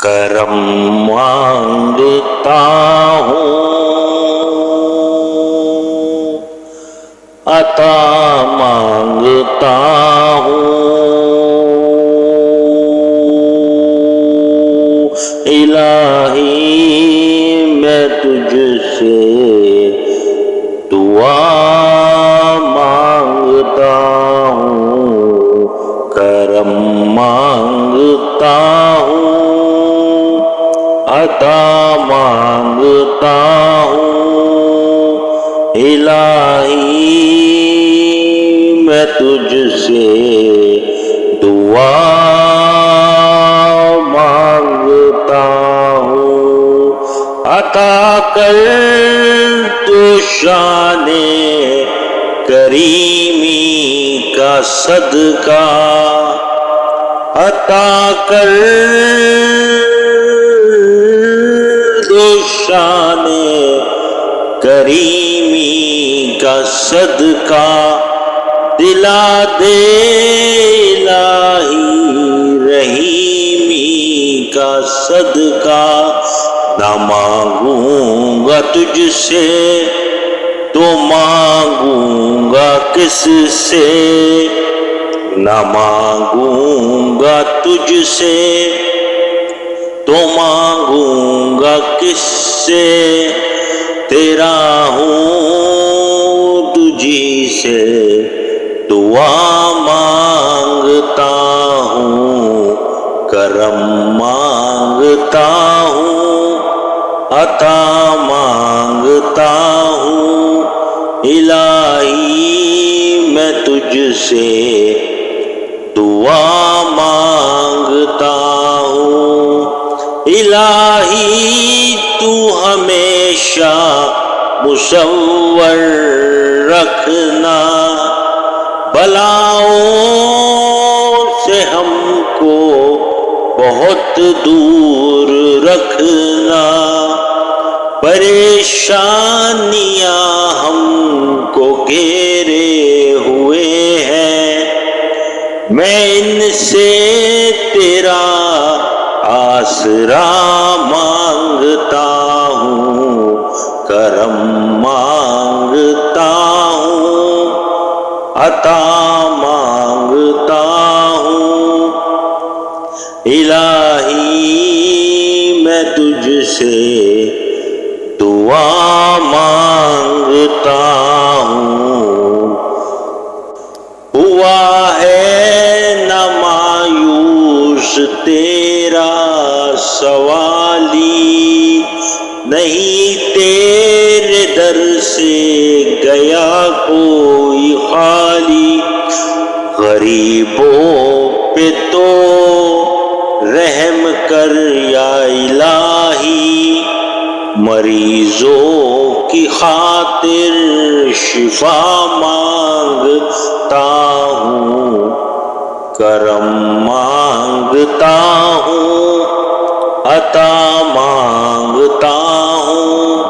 کرم مانگتا ہوں، عطا مانگتا ہوں، الہی میں تجھ سے دعا مانگتا ہوں، کرم مانگتا ہوں، عطا مانگتا ہوں، الہی میں تجھ سے دعا مانگتا ہوں، عطا کر تو شان کریمی کا صدقہ، عطا کر تو شان کریمی کا صدقہ، دلا دے الہی رحیمی کا صدقہ، نہ مانگوں گا تجھ سے تو مانگوں گا کس سے، نہ مانگوں گا تجھ سے تو مانگوں گا کس سے، تیرا ہوں تجھی سے دعا مانگتا ہوں، کرم مانگتا ہوں، عطا مانگتا ہوں، الہی میں تجھ سے دعا مانگتا ہوں، الہی تو ہمیشہ مصور رکھنا، بلاؤں سے ہم کو بہت دور رکھنا، پریشانیاں ہم کو گھیرے ہوئے ہیں، میں ان سے تیرا آسرا مانگتا ہوں، کرم مانگتا ہوں، عطا مانگتا ہوں، الہی میں تجھ سے دعا مانگتا ہوں، ہوا ہے نہ مایوس تیرا سوالی، نہیں تیرے در سے گیا کوئی خالی، غریبوں پہ تو رحم کر یا الہی، مریضوں کی خاطر شفا مانگتا ہوں، کرم مانگتا ہوں، عطا مانگتا ہوں،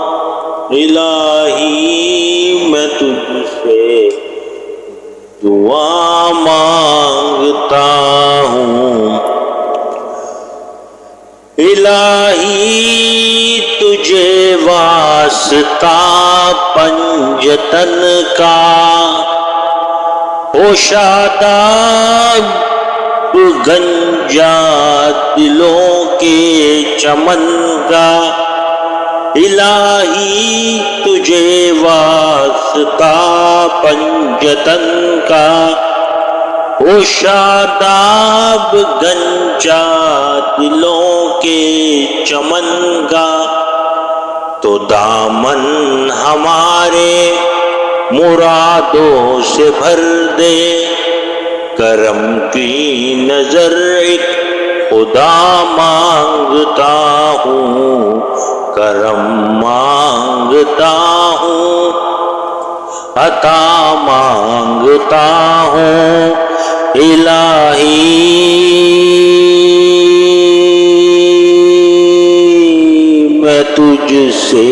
الہی میں تجھ سے دعا مانگتا ہوں، الہی تجھے واسطہ پنجتن کا، ہو شاداب گنجا دلوں کے چمن کا، الہی تجھے واسطہ پنجتن کا، ہو شاداب گنجا دلوں کے چمن کا، تو دامن ہمارے مرادوں سے بھر دے، کرم کی نظر ایک خدا مانگتا ہوں، کرم مانگتا ہوں، عطا مانگتا ہوں، الہی میں تجھ سے